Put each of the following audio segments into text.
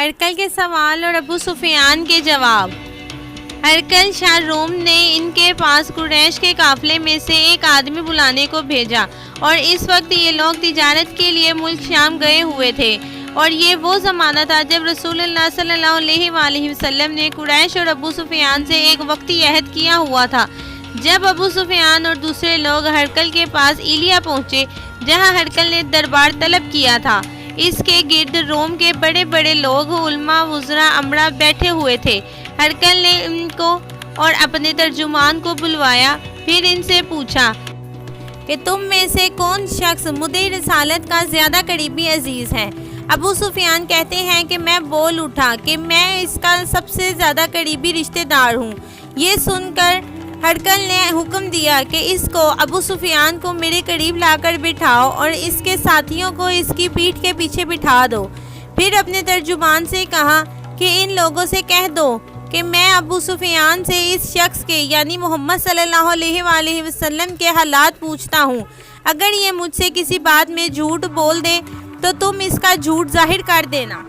ہرقل کے سوال اور ابو سفیان کے جواب۔ ہرقل شاہ روم نے ان کے پاس قریش کے قافلے میں سے ایک آدمی بلانے کو بھیجا، اور اس وقت یہ لوگ تجارت کے لیے ملک شام گئے ہوئے تھے، اور یہ وہ زمانہ تھا جب رسول اللہ صلی اللہ علیہ وآلہ وسلم نے قریش اور ابو سفیان سے ایک وقتی عہد کیا ہوا تھا۔ جب ابو سفیان اور دوسرے لوگ ہرقل کے پاس ایلیا پہنچے، جہاں ہرقل نے دربار طلب کیا تھا، اس کے گرد روم کے بڑے بڑے لوگ، علماء، وزراء، امراء بیٹھے ہوئے تھے۔ ہرقل نے ان کو اور اپنے ترجمان کو بلوایا، پھر ان سے پوچھا کہ تم میں سے کون شخص مدعی رسالت کا زیادہ قریبی عزیز ہے؟ ابو سفیان کہتے ہیں کہ میں بول اٹھا کہ میں اس کا سب سے زیادہ قریبی رشتہ دار ہوں۔ یہ سن کر ہرقل نے حکم دیا کہ اس کو، ابو سفیان کو میرے قریب لا کر بٹھاؤ اور اس کے ساتھیوں کو اس کی پیٹھ کے پیچھے بٹھا دو۔ پھر اپنے ترجمان سے کہا کہ ان لوگوں سے کہہ دو کہ میں ابو سفیان سے اس شخص کے یعنی محمد صلی اللہ علیہ وآلہ وسلم کے حالات پوچھتا ہوں۔ اگر یہ مجھ سے کسی بات میں جھوٹ بول دے تو تم اس کا جھوٹ ظاہر کر دینا۔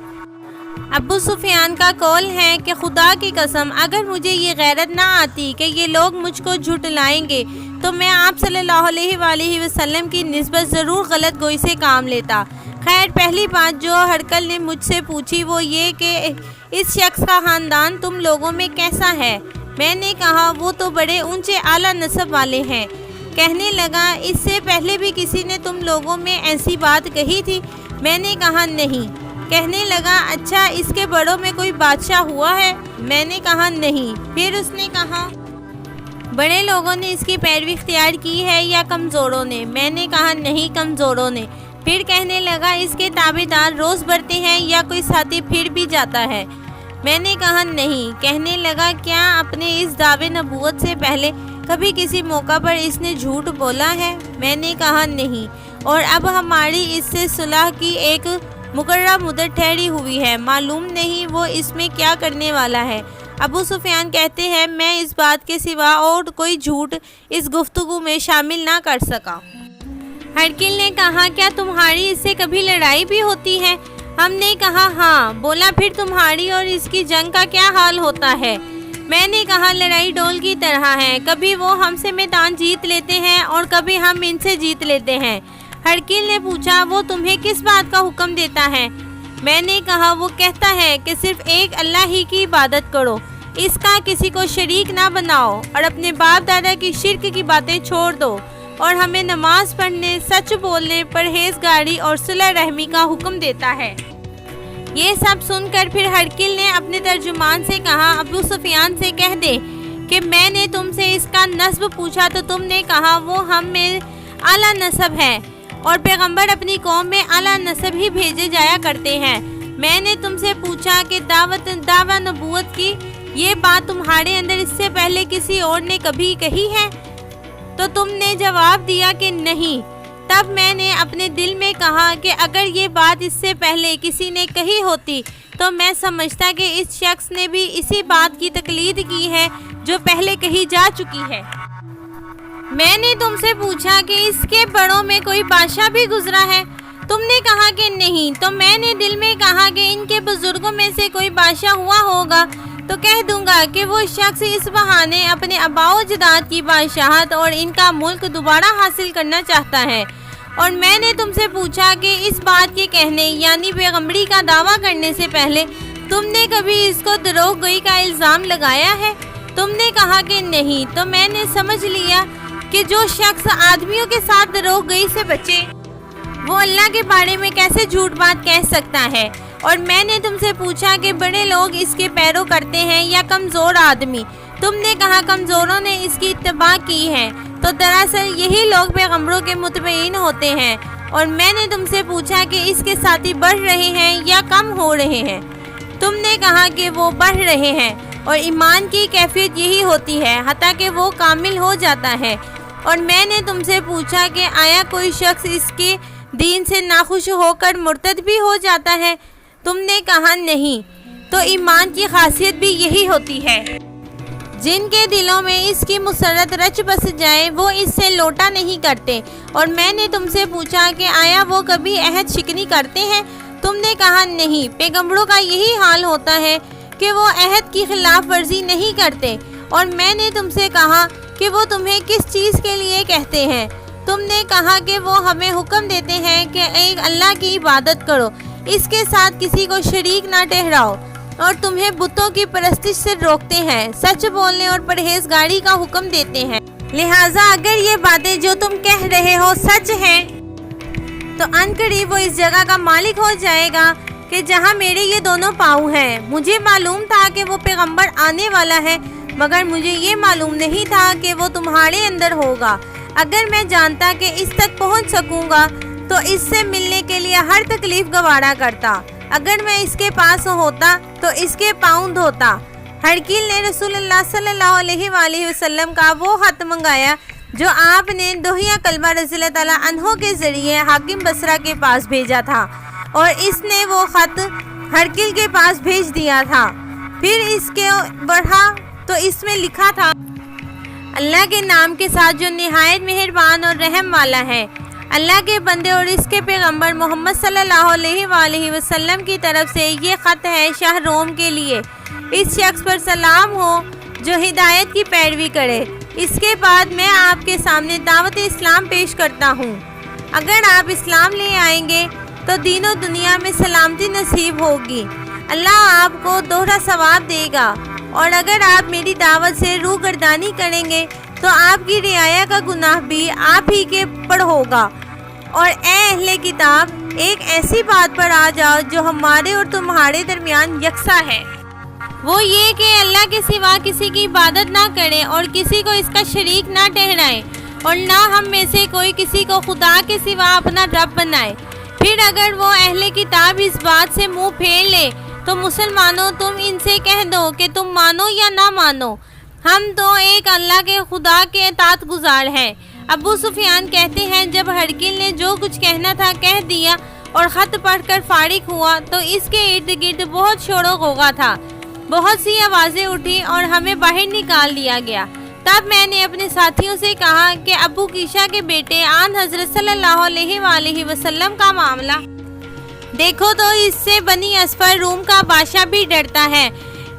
ابو سفیان کا قول ہے کہ خدا کی قسم، اگر مجھے یہ غیرت نہ آتی کہ یہ لوگ مجھ کو جھٹلائیں گے تو میں آپ صلی اللہ علیہ وآلہ وسلم کی نسبت ضرور غلط گوئی سے کام لیتا۔ خیر، پہلی بات جو ہرقل نے مجھ سے پوچھی وہ یہ کہ اس شخص کا خاندان تم لوگوں میں کیسا ہے؟ میں نے کہا وہ تو بڑے اونچے اعلیٰ نسب والے ہیں۔ کہنے لگا اس سے پہلے بھی کسی نے تم لوگوں میں ایسی بات کہی تھی؟ میں نے کہا نہیں۔ کہنے لگا اچھا، اس کے بڑوں میں کوئی بادشاہ ہوا ہے؟ میں نے کہا نہیں۔ پھر اس نے کہا بڑے لوگوں نے اس کی پیروی اختیار کی ہے یا کمزوروں نے؟ میں نے کہا نہیں، کمزوروں نے۔ پھر کہنے لگا اس کے تابع دار روز بڑھتے ہیں یا کوئی ساتھی پھر بھی جاتا ہے؟ میں نے کہا نہیں۔ کہنے لگا کیا اپنے اس دعوے نبوت سے پہلے کبھی کسی موقع پر اس نے جھوٹ بولا ہے؟ میں نے کہا نہیں۔ اور اب ہماری اس سے صلح کی ایک مقررہ مدت ٹھہری ہوئی ہے، معلوم نہیں وہ اس میں کیا کرنے والا ہے۔ ابو سفیان کہتے ہیں میں اس بات کے سوا اور کوئی جھوٹ اس گفتگو میں شامل نہ کر سکا۔ ہرقل نے کہا کیا تمہاری اس سے کبھی لڑائی بھی ہوتی ہے؟ ہم نے کہا ہاں۔ بولا پھر تمہاری اور اس کی جنگ کا کیا حال ہوتا ہے؟ میں نے کہا لڑائی ڈول کی طرح ہے، کبھی وہ ہم سے میدان جیت لیتے ہیں اور کبھی ہم ان سے جیت لیتے ہیں۔ ہرقل نے پوچھا وہ تمہیں کس بات کا حکم دیتا ہے؟ میں نے کہا وہ کہتا ہے کہ صرف ایک اللہ ہی کی عبادت کرو، اس کا کسی کو شریک نہ بناؤ، اور اپنے باپ دادا کی شرک کی باتیں چھوڑ دو، اور ہمیں نماز پڑھنے، سچ بولنے، پرہیزگاری اور صلہ رحمی کا حکم دیتا ہے۔ یہ سب سن کر پھر ہرقل نے اپنے ترجمان سے کہا ابو سفیان سے کہہ دے کہ میں نے تم سے اس کا نسب پوچھا تو تم نے کہا وہ ہم میں اعلیٰ نسب ہے، اور پیغمبر اپنی قوم میں اعلیٰ نسب ہی بھیجے جایا کرتے ہیں۔ میں نے تم سے پوچھا کہ دعویٰ نبوت کی یہ بات تمہارے اندر اس سے پہلے کسی اور نے کبھی کہی ہے؟ تو تم نے جواب دیا کہ نہیں۔ تب میں نے اپنے دل میں کہا کہ اگر یہ بات اس سے پہلے کسی نے کہی ہوتی تو میں سمجھتا کہ اس شخص نے بھی اسی بات کی تقلید کی ہے جو پہلے کہی جا چکی ہے۔ میں نے تم سے پوچھا کہ اس کے بڑوں میں کوئی بادشاہ بھی گزرا ہے؟ تم نے کہا کہ نہیں۔ تو میں نے دل میں کہا کہ ان کے بزرگوں میں سے کوئی بادشاہ ہوا ہوگا تو کہہ دوں گا کہ وہ شخص اس بہانے اپنے آباء و اجداد کی بادشاہت اور ان کا ملک دوبارہ حاصل کرنا چاہتا ہے۔ اور میں نے تم سے پوچھا کہ اس بات کے کہنے یعنی پیغمبری کا دعویٰ کرنے سے پہلے تم نے کبھی اس کو دروغ گوئی کا الزام لگایا ہے؟ تم نے کہا کہ نہیں۔ تو میں نے سمجھ لیا کہ جو شخص آدمیوں کے ساتھ دروغ گوئی سے بچے وہ اللہ کے بارے میں کیسے جھوٹ بات کہہ سکتا ہے۔ اور میں نے تم سے پوچھا کہ بڑے لوگ اس کے پیرو کرتے ہیں یا کمزور آدمی؟ تم نے کہا کمزوروں نے اس کی اتباع کی ہے، تو دراصل یہی لوگ پیغمبروں کے متبعین ہوتے ہیں۔ اور میں نے تم سے پوچھا کہ اس کے ساتھی بڑھ رہے ہیں یا کم ہو رہے ہیں؟ تم نے کہا کہ وہ بڑھ رہے ہیں، اور ایمان کی کیفیت یہی ہوتی ہے حتیٰ کہ وہ کامل ہو جاتا ہے۔ اور میں نے تم سے پوچھا کہ آیا کوئی شخص اس کے دین سے ناخوش ہو کر مرتد بھی ہو جاتا ہے؟ تم نے کہا نہیں۔ تو ایمان کی خاصیت بھی یہی ہوتی ہے، جن کے دلوں میں اس کی مسرت رچ بس جائے وہ اس سے لوٹا نہیں کرتے۔ اور میں نے تم سے پوچھا کہ آیا وہ کبھی عہد شکنی کرتے ہیں؟ تم نے کہا نہیں، پیغمبروں کا یہی حال ہوتا ہے کہ وہ عہد کی خلاف ورزی نہیں کرتے، اور میں نے تم سے کہا کہ وہ تمہیں کس چیز کے لیے کہتے ہیں؟ تم نے کہا کہ وہ ہمیں حکم دیتے ہیں کہ ایک اللہ کی عبادت کرو، اس کے ساتھ کسی کو شریک نہ ٹھہراؤ، اور تمہیں بتوں کی پرستش سے روکتے ہیں، سچ بولنے اور پرہیزگاری کا حکم دیتے ہیں۔ لہٰذا اگر یہ باتیں جو تم کہہ رہے ہو سچ ہیں تو عنقریب وہ اس جگہ کا مالک ہو جائے گا کہ جہاں میرے یہ دونوں پاؤں ہیں۔ مجھے معلوم تھا کہ وہ پیغمبر آنے والا ہے، مگر مجھے یہ معلوم نہیں تھا کہ وہ تمہارے اندر ہوگا۔ اگر میں جانتا کہ اس تک پہنچ سکوں گا تو اس سے ملنے کے لیے ہر تکلیف گوارا کرتا۔ اگر میں اس کے پاس ہوتا تو اس کے پاؤں دھوتا۔ ہرقل نے رسول اللہ صلی اللہ علیہ وآلہ وسلم کا وہ خط منگایا جو آپ نے دحیہ کلبہ رضی اللہ تعالیٰ عنہ کے ذریعے حاکم بصرہ کے پاس بھیجا تھا، اور اس نے وہ خط ہرقل کے پاس بھیج دیا تھا۔ پھر اس کے بڑھا تو اس میں لکھا تھا، اللہ کے نام کے ساتھ جو نہایت مہربان اور رحم والا ہے۔ اللہ کے بندے اور اس کے پیغمبر محمد صلی اللہ علیہ وآلہ وسلم کی طرف سے یہ خط ہے شاہ روم کے لیے۔ اس شخص پر سلام ہو جو ہدایت کی پیروی کرے۔ اس کے بعد میں آپ کے سامنے دعوت اسلام پیش کرتا ہوں۔ اگر آپ اسلام لے آئیں گے تو دین و دنیا میں سلامتی نصیب ہوگی، اللہ آپ کو دوہرا ثواب دے گا، اور اگر آپ میری دعوت سے روگردانی کریں گے تو آپ کی رعایا کا گناہ بھی آپ ہی کے پر ہوگا۔ اور اے اہل کتاب، ایک ایسی بات پر آ جاؤ جو ہمارے اور تمہارے درمیان یکساں ہے، وہ یہ کہ اللہ کے سوا کسی کی عبادت نہ کریں اور کسی کو اس کا شریک نہ ٹھہرائیں، اور نہ ہم میں سے کوئی کسی کو خدا کے سوا اپنا رب بنائے۔ پھر اگر وہ اہل کتاب اس بات سے منہ پھیر لے تو مسلمانوں تم ان سے کہہ دو کہ تم مانو یا نہ مانو، ہم تو ایک اللہ کے خدا کے اطاعت گزار ہیں۔ ابو سفیان کہتے ہیں جب ہرقل نے جو کچھ کہنا تھا کہہ دیا اور خط پڑھ کر فارغ ہوا تو اس کے ارد گرد بہت شور و غوغا تھا، بہت سی آوازیں اٹھی اور ہمیں باہر نکال دیا گیا۔ تب میں نے اپنے ساتھیوں سے کہا کہ ابو کیشا کے بیٹے آن حضرت صلی اللہ علیہ وآلہ وسلم کا معاملہ دیکھو تو اس سے بنی اصفر روم کا بادشاہ بھی ڈرتا ہے۔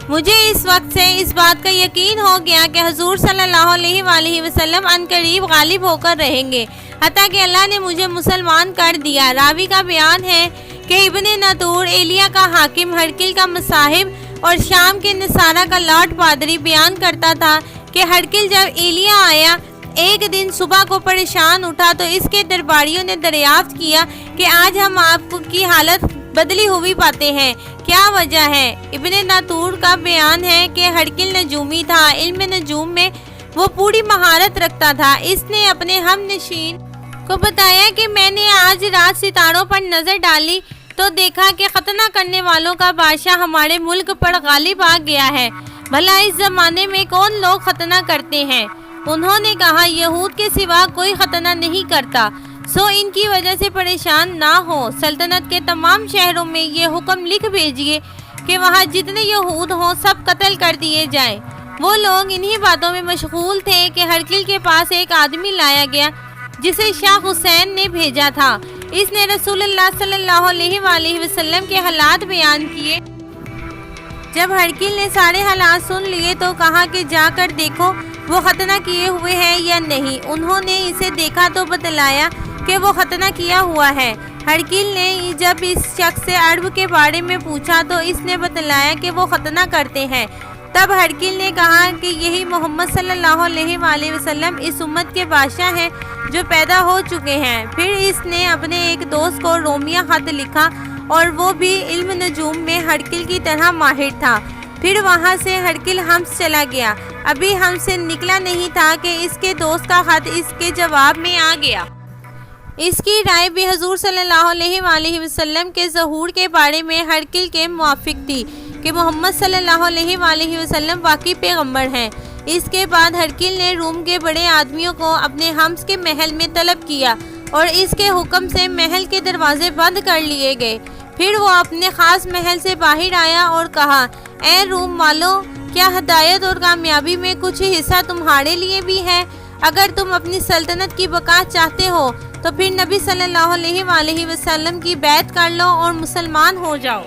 مجھے اس وقت سے اس بات کا یقین ہو گیا کہ حضور صلی اللہ علیہ وآلہ وسلم عنقریب غالب ہو کر رہیں گے، حتیٰ کہ اللہ نے مجھے مسلمان کر دیا۔ راوی کا بیان ہے کہ ابن نطور ایلیا کا حاکم، ہرقل کا مصاحب اور شام کے نصارہ کا لاٹ پادری بیان کرتا تھا کہ ہرقل جب ایلیا آیا ایک دن صبح کو پریشان اٹھا تو اس کے درباریوں نے دریافت کیا کہ آج ہم آپ کی حالت بدلی ہوئی پاتے ہیں، کیا وجہ ہے؟ ابن نطور کا بیان ہے کہ ہرقل نجومی تھا، علم نجوم میں وہ پوری مہارت رکھتا تھا۔ اس نے اپنے ہم نشین کو بتایا کہ میں نے آج رات ستاروں پر نظر ڈالی تو دیکھا کہ ختنہ کرنے والوں کا بادشاہ ہمارے ملک پر غالب آ گیا ہے، بھلا اس زمانے میں کون لوگ ختنہ کرتے ہیں؟ انہوں نے کہا یہود کے سوا کوئی ختنہ نہیں کرتا، سو ان کی وجہ سے پریشان نہ ہو۔ سلطنت کے تمام شہروں میں یہ حکم لکھ بھیجیے کہ وہاں جتنے یہود ہوں سب قتل کر دیے جائیں۔ وہ لوگ انہی باتوں میں مشغول تھے کہ ہرقل کے پاس ایک آدمی لایا گیا جسے شاہ حسین نے بھیجا تھا۔ اس نے رسول اللہ صلی اللہ علیہ وآلہ وسلم کے حالات بیان کیے۔ جب ہرقل نے سارے حالات سن لیے تو کہا کہ جا کر دیکھو وہ ختنہ کیے ہوئے ہیں یا نہیں۔ انہوں نے اسے دیکھا تو بتلایا کہ وہ ختنہ کیا ہوا ہے۔ ہرقل نے جب اس شخص سے عرب کے بارے میں پوچھا تو اس نے بتلایا کہ وہ ختنہ کرتے ہیں۔ تب ہرقل نے کہا کہ یہی محمد صلی اللہ علیہ وآلہ وسلم اس امت کے بادشاہ ہیں جو پیدا ہو چکے ہیں۔ پھر اس نے اپنے ایک دوست کو رومیہ خط لکھا اور وہ بھی علم نجوم میں ہرقل کی طرح ماہر تھا۔ پھر وہاں سے ہرقل حمص چلا گیا۔ ابھی حمص سے نکلا نہیں تھا کہ اس کے دوست کا خط اس کے جواب میں آ گیا۔ اس کی رائے بھی حضور صلی اللہ علیہ وآلہ وسلم کے ظہور کے بارے میں ہرقل کے موافق تھی کہ محمد صلی اللہ علیہ وآلہ وسلم واقعی پیغمبر ہیں۔ اس کے بعد ہرقل نے روم کے بڑے آدمیوں کو اپنے حمص کے محل میں طلب کیا اور اس کے حکم سے محل کے دروازے بند کر لیے گئے۔ پھر وہ اپنے خاص محل سے باہر آیا اور کہا، اے روم والو، کیا ہدایت اور کامیابی میں کچھ حصہ تمہارے لیے بھی ہے؟ اگر تم اپنی سلطنت کی بقا چاہتے ہو تو پھر نبی صلی اللہ علیہ وآلہ وسلم کی بیعت کر لو اور مسلمان ہو جاؤ۔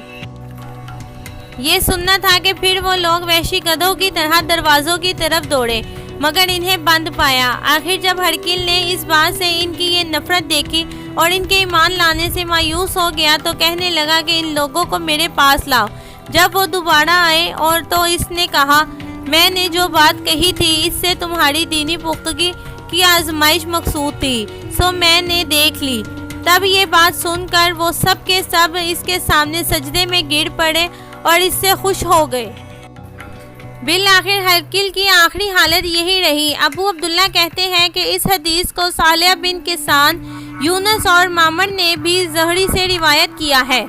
یہ سننا تھا کہ پھر وہ لوگ وحشی گدھوں کی طرح دروازوں کی طرف دوڑے مگر انہیں بند پایا۔ آخر جب ہرکل نے اس بات سے ان کی یہ نفرت دیکھی اور ان کے ایمان لانے سے مایوس ہو گیا تو کہنے لگا کہ ان لوگوں کو میرے پاس لاؤ۔ جب وہ دوبارہ آئے اور تو اس نے کہا میں نے جو بات کہی تھی اس سے تمہاری دینی پختگی کی آزمائش مقصود تھی، سو میں نے دیکھ لی۔ تب یہ بات سن کر وہ سب کے سب اس کے سامنے سجدے میں گر پڑے اور اس سے خوش ہو گئے۔ بالآخر ہرکل کی آخری حالت یہی رہی۔ ابو عبداللہ کہتے ہیں کہ اس حدیث کو صالح بن کیسان، یونس اور معمر نے بھی زہری سے روایت کیا ہے۔